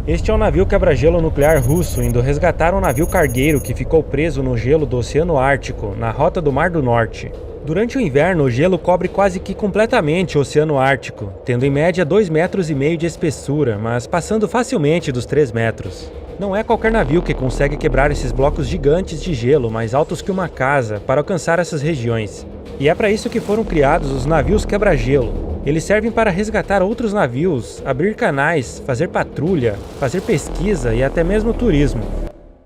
Este é um navio quebra-gelo nuclear russo indo resgatar um navio cargueiro que ficou preso no gelo do Oceano Ártico, na rota do Mar do Norte. Durante o inverno, o gelo cobre quase que completamente o Oceano Ártico, tendo em média 2,5 metros de espessura, mas passando facilmente dos 3 metros. Não é qualquer navio que consegue quebrar esses blocos gigantes de gelo mais altos que uma casa para alcançar essas regiões. E é para isso que foram criados os navios quebra-gelo. Eles servem para resgatar outros navios, abrir canais, fazer patrulha, fazer pesquisa e até mesmo turismo.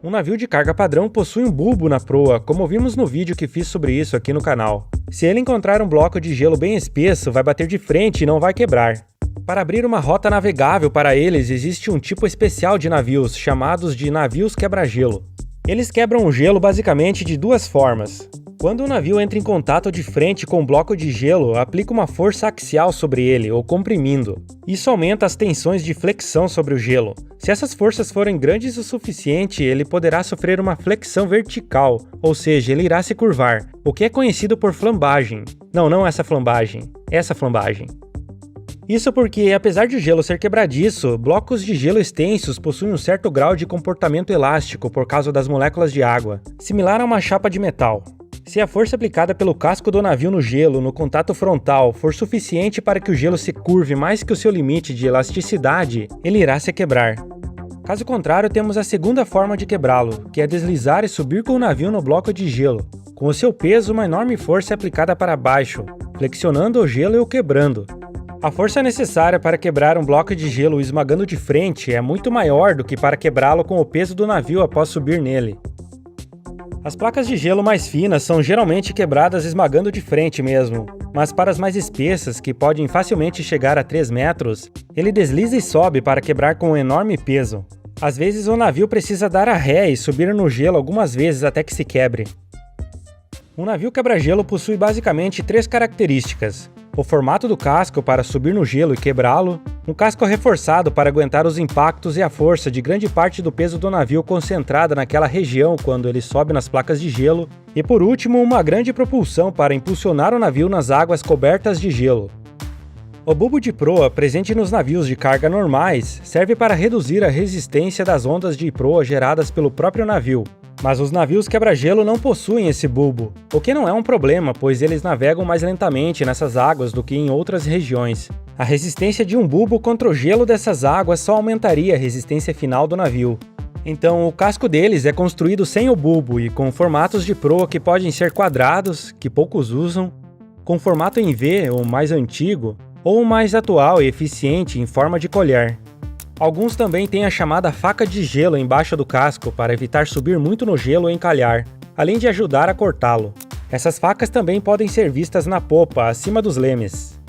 Um navio de carga padrão possui um bulbo na proa, como vimos no vídeo que fiz sobre isso aqui no canal. Se ele encontrar um bloco de gelo bem espesso, vai bater de frente e não vai quebrar. Para abrir uma rota navegável para eles, existe um tipo especial de navios, chamados de navios quebra-gelo. Eles quebram o gelo basicamente de duas formas. Quando o navio entra em contato de frente com um bloco de gelo, aplica uma força axial sobre ele, ou comprimindo. Isso aumenta as tensões de flexão sobre o gelo. Se essas forças forem grandes o suficiente, ele poderá sofrer uma flexão vertical, ou seja, ele irá se curvar, o que é conhecido por flambagem. Não essa flambagem, essa flambagem. Isso porque, apesar de o gelo ser quebradiço, blocos de gelo extensos possuem um certo grau de comportamento elástico por causa das moléculas de água, similar a uma chapa de metal. Se a força aplicada pelo casco do navio no gelo, no contato frontal, for suficiente para que o gelo se curve mais que o seu limite de elasticidade, ele irá se quebrar. Caso contrário, temos a segunda forma de quebrá-lo, que é deslizar e subir com o navio no bloco de gelo. Com o seu peso, uma enorme força é aplicada para baixo, flexionando o gelo e o quebrando. A força necessária para quebrar um bloco de gelo esmagando de frente é muito maior do que para quebrá-lo com o peso do navio após subir nele. As placas de gelo mais finas são geralmente quebradas esmagando de frente mesmo, mas para as mais espessas, que podem facilmente chegar a 3 metros, ele desliza e sobe para quebrar com um enorme peso. Às vezes o navio precisa dar a ré e subir no gelo algumas vezes até que se quebre. Um navio quebra-gelo possui basicamente 3 características: o formato do casco para subir no gelo e quebrá-lo, um casco reforçado para aguentar os impactos e a força de grande parte do peso do navio concentrada naquela região quando ele sobe nas placas de gelo, e por último, uma grande propulsão para impulsionar o navio nas águas cobertas de gelo. O bulbo de proa, presente nos navios de carga normais, serve para reduzir a resistência das ondas de proa geradas pelo próprio navio. Mas os navios quebra-gelo não possuem esse bulbo, o que não é um problema, pois eles navegam mais lentamente nessas águas do que em outras regiões. A resistência de um bulbo contra o gelo dessas águas só aumentaria a resistência final do navio. Então, o casco deles é construído sem o bulbo e com formatos de proa que podem ser quadrados, que poucos usam, com formato em V, ou mais antigo, ou mais atual e eficiente em forma de colher. Alguns também têm a chamada faca de gelo embaixo do casco para evitar subir muito no gelo e encalhar, além de ajudar a cortá-lo. Essas facas também podem ser vistas na popa, acima dos lemes.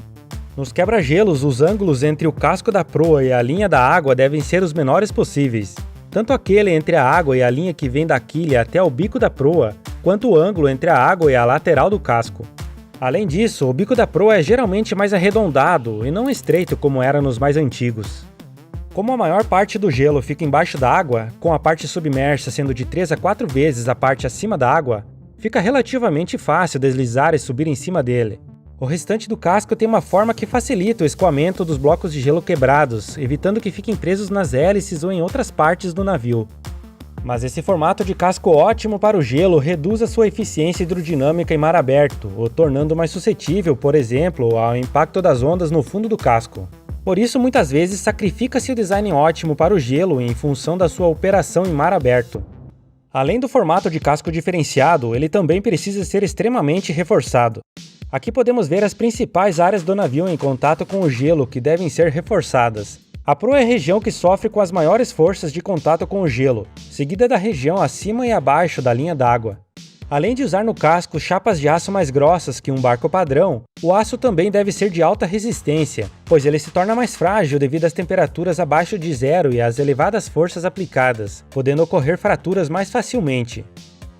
Nos quebra-gelos, os ângulos entre o casco da proa e a linha da água devem ser os menores possíveis. Tanto aquele entre a água e a linha que vem da quilha até o bico da proa, quanto o ângulo entre a água e a lateral do casco. Além disso, o bico da proa é geralmente mais arredondado e não estreito como era nos mais antigos. Como a maior parte do gelo fica embaixo da água, com a parte submersa sendo de 3 a 4 vezes a parte acima da água, fica relativamente fácil deslizar e subir em cima dele. O restante do casco tem uma forma que facilita o escoamento dos blocos de gelo quebrados, evitando que fiquem presos nas hélices ou em outras partes do navio. Mas esse formato de casco ótimo para o gelo reduz a sua eficiência hidrodinâmica em mar aberto, o tornando mais suscetível, por exemplo, ao impacto das ondas no fundo do casco. Por isso, muitas vezes, sacrifica-se o design ótimo para o gelo em função da sua operação em mar aberto. Além do formato de casco diferenciado, ele também precisa ser extremamente reforçado. Aqui podemos ver as principais áreas do navio em contato com o gelo que devem ser reforçadas. A proa é a região que sofre com as maiores forças de contato com o gelo, seguida da região acima e abaixo da linha d'água. Além de usar no casco chapas de aço mais grossas que um barco padrão, o aço também deve ser de alta resistência, pois ele se torna mais frágil devido às temperaturas abaixo de zero e às elevadas forças aplicadas, podendo ocorrer fraturas mais facilmente.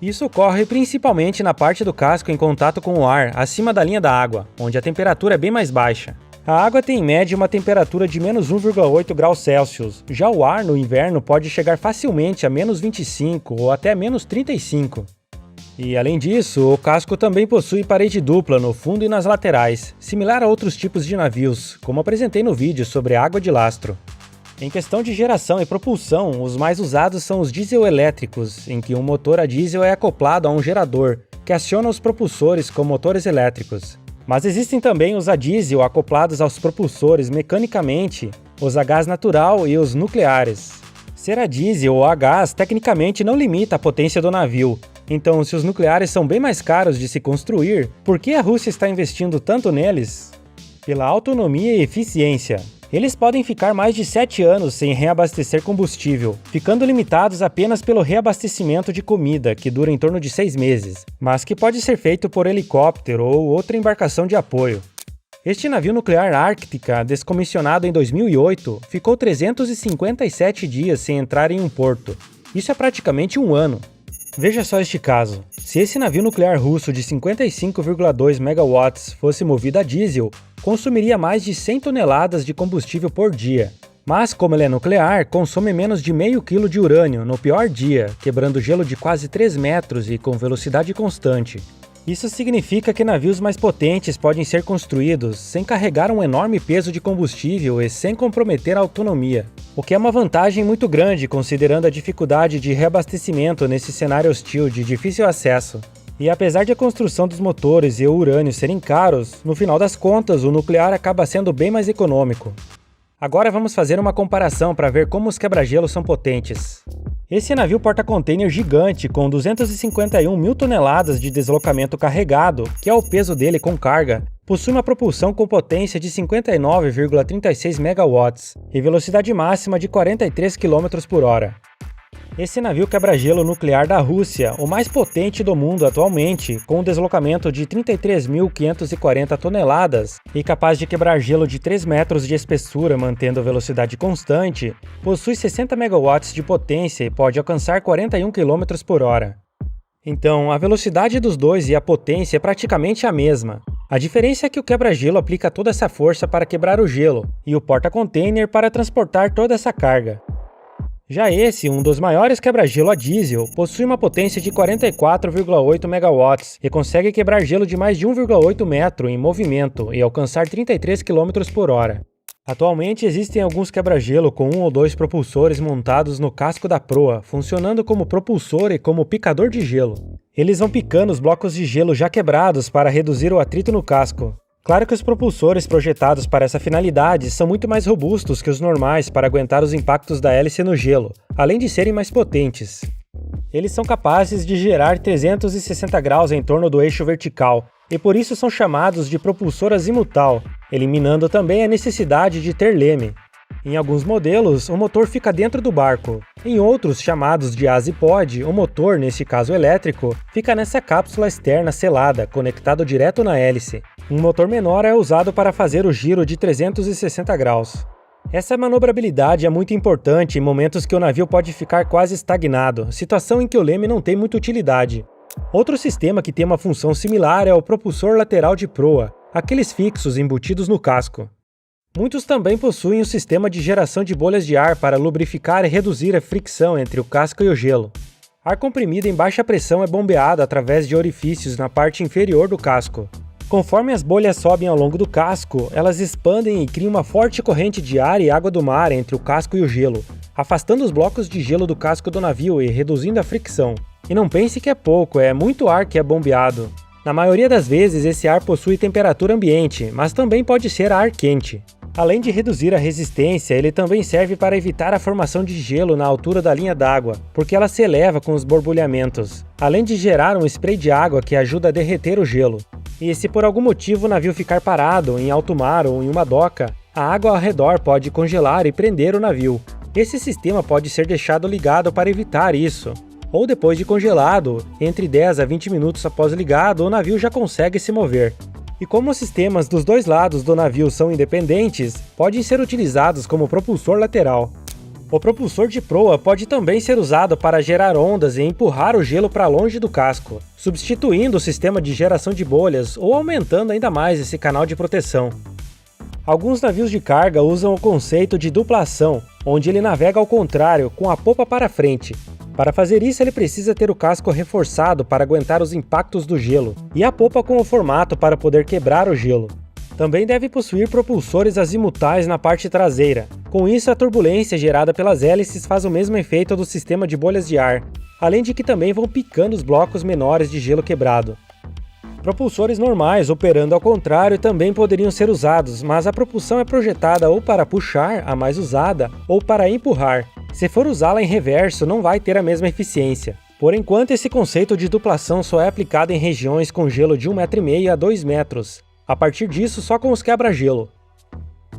Isso ocorre principalmente na parte do casco em contato com o ar, acima da linha da água, onde a temperatura é bem mais baixa. A água tem em média uma temperatura de menos 1,8 graus Celsius, já o ar no inverno pode chegar facilmente a menos 25 ou até menos 35. E além disso, o casco também possui parede dupla no fundo e nas laterais, similar a outros tipos de navios, como apresentei no vídeo sobre água de lastro. Em questão de geração e propulsão, os mais usados são os diesel-elétricos, em que um motor a diesel é acoplado a um gerador, que aciona os propulsores com motores elétricos. Mas existem também os a diesel acoplados aos propulsores mecanicamente, os a gás natural e os nucleares. Ser a diesel ou a gás tecnicamente não limita a potência do navio, então se os nucleares são bem mais caros de se construir, por que a Rússia está investindo tanto neles? Pela autonomia e eficiência. Eles podem ficar mais de 7 anos sem reabastecer combustível, ficando limitados apenas pelo reabastecimento de comida, que dura em torno de 6 meses, mas que pode ser feito por helicóptero ou outra embarcação de apoio. Este navio nuclear Ártica, descomissionado em 2008, ficou 357 dias sem entrar em um porto. Isso é praticamente um ano. Veja só este caso. Se esse navio nuclear russo de 55,2 megawatts fosse movido a diesel, consumiria mais de 100 toneladas de combustível por dia. Mas, como ele é nuclear, consome menos de meio quilo de urânio no pior dia, quebrando gelo de quase 3 metros e com velocidade constante. Isso significa que navios mais potentes podem ser construídos sem carregar um enorme peso de combustível e sem comprometer a autonomia, o que é uma vantagem muito grande considerando a dificuldade de reabastecimento nesse cenário hostil de difícil acesso. E apesar de a construção dos motores e o urânio serem caros, no final das contas o nuclear acaba sendo bem mais econômico. Agora vamos fazer uma comparação para ver como os quebra-gelos são potentes. Esse navio porta-container gigante com 251 mil toneladas de deslocamento carregado, que é o peso dele com carga, possui uma propulsão com potência de 59,36 megawatts e velocidade máxima de 43 km por hora. Esse navio quebra-gelo nuclear da Rússia, o mais potente do mundo atualmente, com um deslocamento de 33.540 toneladas e capaz de quebrar gelo de 3 metros de espessura mantendo velocidade constante, possui 60 megawatts de potência e pode alcançar 41 km por hora. Então, a velocidade dos dois e a potência é praticamente a mesma. A diferença é que o quebra-gelo aplica toda essa força para quebrar o gelo e o porta-container para transportar toda essa carga. Já esse, um dos maiores quebra-gelo a diesel, possui uma potência de 44,8 megawatts e consegue quebrar gelo de mais de 1,8 metro em movimento e alcançar 33 km por hora. Atualmente existem alguns quebra-gelo com 1 ou 2 propulsores montados no casco da proa, funcionando como propulsor e como picador de gelo. Eles vão picando os blocos de gelo já quebrados para reduzir o atrito no casco. Claro que os propulsores projetados para essa finalidade são muito mais robustos que os normais para aguentar os impactos da hélice no gelo, além de serem mais potentes. Eles são capazes de girar 360 graus em torno do eixo vertical, e por isso são chamados de propulsor azimutal, eliminando também a necessidade de ter leme. Em alguns modelos, o motor fica dentro do barco. Em outros, chamados de azipod, o motor, nesse caso elétrico, fica nessa cápsula externa selada, conectado direto na hélice. Um motor menor é usado para fazer o giro de 360 graus. Essa manobrabilidade é muito importante em momentos que o navio pode ficar quase estagnado, situação em que o leme não tem muita utilidade. Outro sistema que tem uma função similar é o propulsor lateral de proa, aqueles fixos embutidos no casco. Muitos também possuem um sistema de geração de bolhas de ar para lubrificar e reduzir a fricção entre o casco e o gelo. Ar comprimido em baixa pressão é bombeado através de orifícios na parte inferior do casco. Conforme as bolhas sobem ao longo do casco, elas expandem e criam uma forte corrente de ar e água do mar entre o casco e o gelo, afastando os blocos de gelo do casco do navio e reduzindo a fricção. E não pense que é pouco, é muito ar que é bombeado. Na maioria das vezes, esse ar possui temperatura ambiente, mas também pode ser ar quente. Além de reduzir a resistência, ele também serve para evitar a formação de gelo na altura da linha d'água, porque ela se eleva com os borbulhamentos, além de gerar um spray de água que ajuda a derreter o gelo. E se por algum motivo o navio ficar parado em alto mar ou em uma doca, a água ao redor pode congelar e prender o navio. Esse sistema pode ser deixado ligado para evitar isso. Ou depois de congelado, entre 10 a 20 minutos após ligado, o navio já consegue se mover. E como os sistemas dos dois lados do navio são independentes, podem ser utilizados como propulsor lateral. O propulsor de proa pode também ser usado para gerar ondas e empurrar o gelo para longe do casco, substituindo o sistema de geração de bolhas ou aumentando ainda mais esse canal de proteção. Alguns navios de carga usam o conceito de duplação, onde ele navega ao contrário, com a popa para frente. Para fazer isso, ele precisa ter o casco reforçado para aguentar os impactos do gelo, e a popa com o formato para poder quebrar o gelo. Também deve possuir propulsores azimutais na parte traseira. Com isso, a turbulência gerada pelas hélices faz o mesmo efeito do sistema de bolhas de ar, além de que também vão picando os blocos menores de gelo quebrado. Propulsores normais operando ao contrário também poderiam ser usados, mas a propulsão é projetada ou para puxar, a mais usada, ou para empurrar. Se for usá-la em reverso, não vai ter a mesma eficiência. Por enquanto, esse conceito de duplação só é aplicado em regiões com gelo de 1,5 m a 2 metros. A partir disso, só com os quebra-gelo.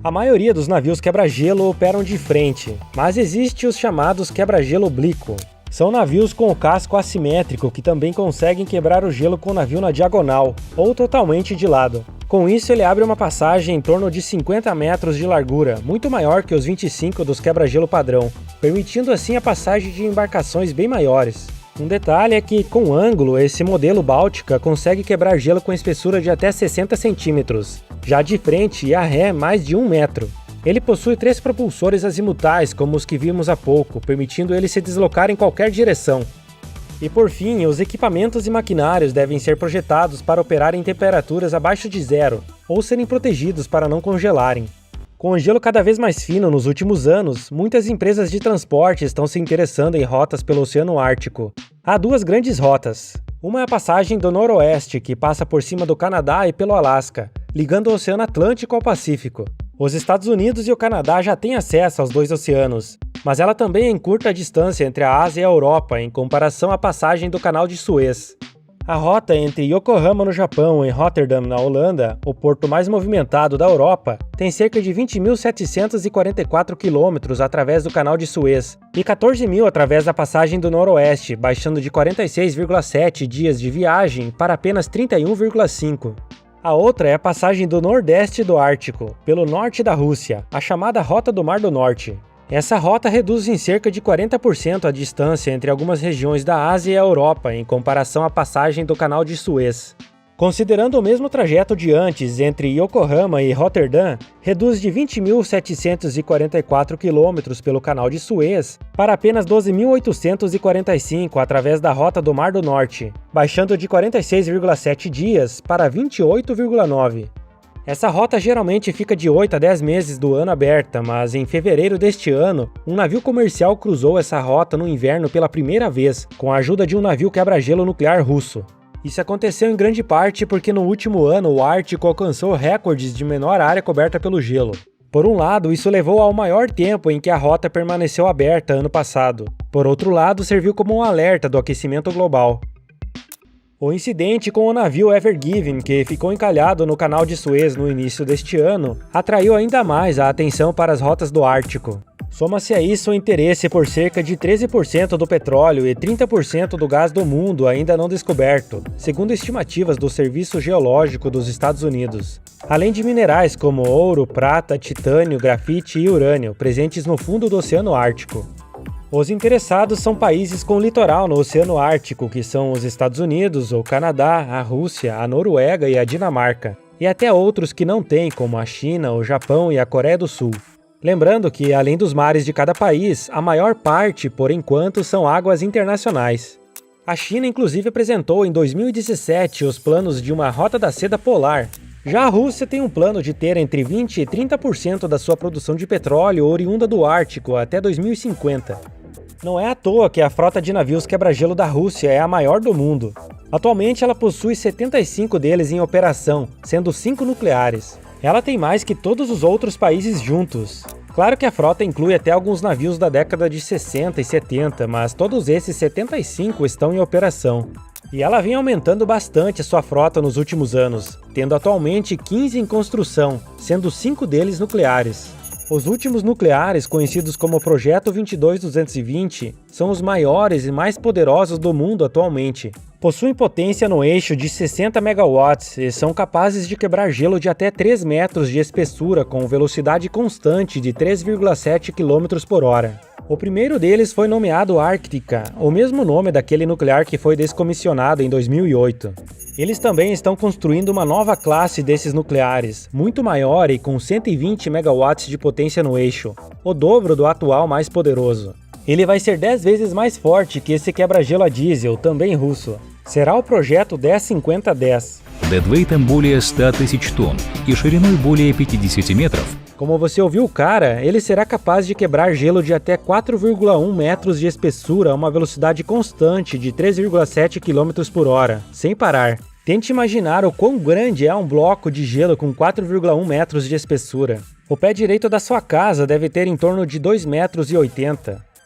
A maioria dos navios quebra-gelo operam de frente, mas existe os chamados quebra-gelo oblíquo. São navios com o casco assimétrico que também conseguem quebrar o gelo com o navio na diagonal, ou totalmente de lado. Com isso, ele abre uma passagem em torno de 50 metros de largura, muito maior que os 25 dos quebra-gelo padrão, permitindo assim a passagem de embarcações bem maiores. Um detalhe é que, com ângulo, esse modelo Báltica consegue quebrar gelo com espessura de até 60 centímetros, já de frente e a ré mais de 1 metro. Ele possui 3 propulsores azimutais, como os que vimos há pouco, permitindo ele se deslocar em qualquer direção. E por fim, os equipamentos e maquinários devem ser projetados para operar em temperaturas abaixo de zero, ou serem protegidos para não congelarem. Com o gelo cada vez mais fino nos últimos anos, muitas empresas de transporte estão se interessando em rotas pelo Oceano Ártico. Há 2 grandes rotas. Uma é a passagem do Noroeste, que passa por cima do Canadá e pelo Alasca, ligando o Oceano Atlântico ao Pacífico. Os Estados Unidos e o Canadá já têm acesso aos 2 oceanos, mas ela também encurta a distância entre a Ásia e a Europa em comparação à passagem do Canal de Suez. A rota entre Yokohama, no Japão, e Rotterdam, na Holanda, o porto mais movimentado da Europa, tem cerca de 20.744 quilômetros através do Canal de Suez e 14.000 através da passagem do Noroeste, baixando de 46,7 dias de viagem para apenas 31,5. A outra é a passagem do Nordeste do Ártico, pelo norte da Rússia, a chamada Rota do Mar do Norte. Essa rota reduz em cerca de 40% a distância entre algumas regiões da Ásia e a Europa em comparação à passagem do Canal de Suez. Considerando o mesmo trajeto de antes entre Yokohama e Rotterdam, reduz de 20.744 km pelo Canal de Suez para apenas 12.845 através da Rota do Mar do Norte, baixando de 46,7 dias para 28,9. Essa rota geralmente fica de 8 a 10 meses do ano aberta, mas em fevereiro deste ano, um navio comercial cruzou essa rota no inverno pela primeira vez, com a ajuda de um navio quebra-gelo nuclear russo. Isso aconteceu em grande parte porque no último ano o Ártico alcançou recordes de menor área coberta pelo gelo. Por um lado, isso levou ao maior tempo em que a rota permaneceu aberta ano passado. Por outro lado, serviu como um alerta do aquecimento global. O incidente com o navio Ever Given, que ficou encalhado no Canal de Suez no início deste ano, atraiu ainda mais a atenção para as rotas do Ártico. Soma-se a isso o interesse por cerca de 13% do petróleo e 30% do gás do mundo ainda não descoberto, segundo estimativas do Serviço Geológico dos Estados Unidos. Além de minerais como ouro, prata, titânio, grafite e urânio, presentes no fundo do Oceano Ártico. Os interessados são países com litoral no Oceano Ártico, que são os Estados Unidos, o Canadá, a Rússia, a Noruega e a Dinamarca, e até outros que não têm, como a China, o Japão e a Coreia do Sul. Lembrando que, além dos mares de cada país, a maior parte, por enquanto, são águas internacionais. A China, inclusive, apresentou em 2017 os planos de uma Rota da Seda Polar. Já a Rússia tem um plano de ter entre 20% e 30% da sua produção de petróleo oriunda do Ártico até 2050. Não é à toa que a frota de navios quebra-gelo da Rússia é a maior do mundo. Atualmente ela possui 75 deles em operação, sendo 5 nucleares. Ela tem mais que todos os outros países juntos. Claro que a frota inclui até alguns navios da década de 60 e 70, mas todos esses 75 estão em operação. E ela vem aumentando bastante a sua frota nos últimos anos, tendo atualmente 15 em construção, sendo 5 deles nucleares. Os últimos nucleares, conhecidos como Projeto 22220, são os maiores e mais poderosos do mundo atualmente. Possuem potência no eixo de 60 megawatts e são capazes de quebrar gelo de até 3 metros de espessura com velocidade constante de 3,7 km por hora. O primeiro deles foi nomeado Ártica, o mesmo nome daquele nuclear que foi descomissionado em 2008. Eles também estão construindo uma nova classe desses nucleares, muito maior e com 120 megawatts de potência no eixo, o dobro do atual mais poderoso. Ele vai ser 10 vezes mais forte que esse quebra-gelo a diesel, também russo. Será o projeto 105010. дедвейтом более 100 тысяч тонн и шириной более 50 метров. Como você ouviu o cara, ele será capaz de quebrar gelo de até 4,1 metros de espessura a uma velocidade constante de 3,7 km por hora, sem parar. Tente imaginar o quão grande é um bloco de gelo com 4,1 metros de espessura. O pé direito da sua casa deve ter em torno de 2,80 metros.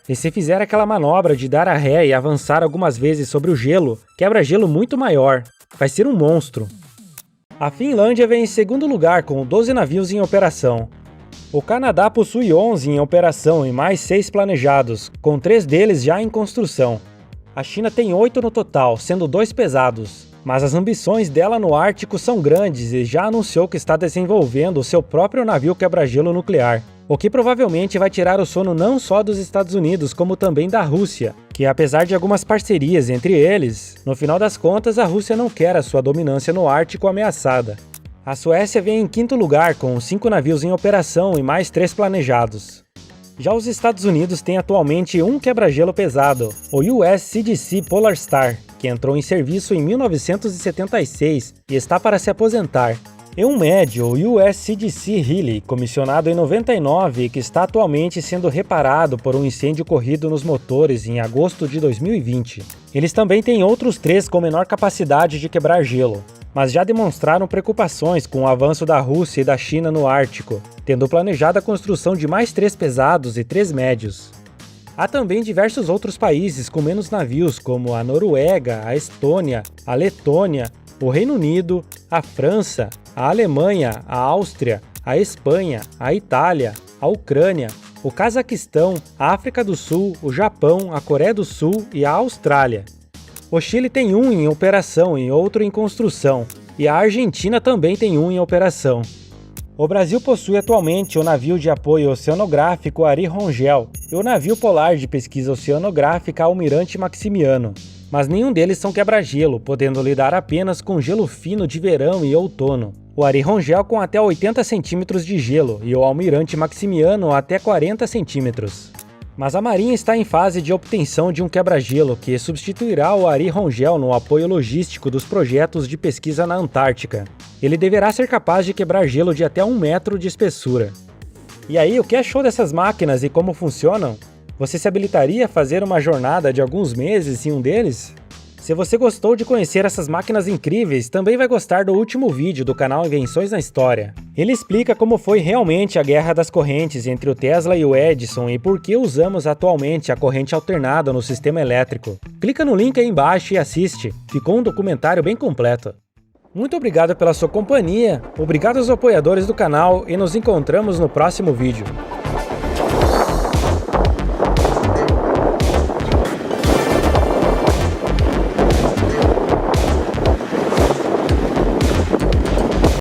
E se fizer aquela manobra de dar a ré e avançar algumas vezes sobre o gelo, quebra gelo muito maior. Vai ser um monstro. A Finlândia vem em segundo lugar com 12 navios em operação. O Canadá possui 11 em operação e mais 6 planejados, com 3 deles já em construção. A China tem 8 no total, sendo 2 pesados. Mas as ambições dela no Ártico são grandes e já anunciou que está desenvolvendo o seu próprio navio quebra-gelo nuclear. O que provavelmente vai tirar o sono não só dos Estados Unidos, como também da Rússia, que apesar de algumas parcerias entre eles, no final das contas a Rússia não quer a sua dominância no Ártico ameaçada. A Suécia vem em quinto lugar com 5 navios em operação e mais 3 planejados. Já os Estados Unidos têm atualmente um quebra-gelo pesado, o USCGC Polar Star, que entrou em serviço em 1976 e está para se aposentar. E um médio, o USCGC Healy, comissionado em 99 e que está atualmente sendo reparado por um incêndio ocorrido nos motores em agosto de 2020. Eles também têm outros 3 com menor capacidade de quebrar gelo, mas já demonstraram preocupações com o avanço da Rússia e da China no Ártico, tendo planejado a construção de mais 3 pesados e 3 médios. Há também diversos outros países com menos navios, como a Noruega, a Estônia, a Letônia, o Reino Unido, a França, a Alemanha, a Áustria, a Espanha, a Itália, a Ucrânia, o Cazaquistão, a África do Sul, o Japão, a Coreia do Sul e a Austrália. O Chile tem um em operação e outro em construção, e a Argentina também tem um em operação. O Brasil possui atualmente o navio de apoio oceanográfico Ari Rongel e o navio polar de pesquisa oceanográfica Almirante Maximiano, mas nenhum deles são quebra-gelo, podendo lidar apenas com gelo fino de verão e outono. O Ari Rongel com até 80 centímetros de gelo e o Almirante Maximiano até 40 centímetros. Mas a Marinha está em fase de obtenção de um quebra-gelo que substituirá o Ari Rongel no apoio logístico dos projetos de pesquisa na Antártica. Ele deverá ser capaz de quebrar gelo de até 1 metro de espessura. E aí, o que achou dessas máquinas e como funcionam? Você se habilitaria a fazer uma jornada de alguns meses em um deles? Se você gostou de conhecer essas máquinas incríveis, também vai gostar do último vídeo do canal Invenções na História. Ele explica como foi realmente a guerra das correntes entre o Tesla e o Edison e por que usamos atualmente a corrente alternada no sistema elétrico. Clica no link aí embaixo e assiste, ficou um documentário bem completo. Muito obrigado pela sua companhia, obrigado aos apoiadores do canal e nos encontramos no próximo vídeo.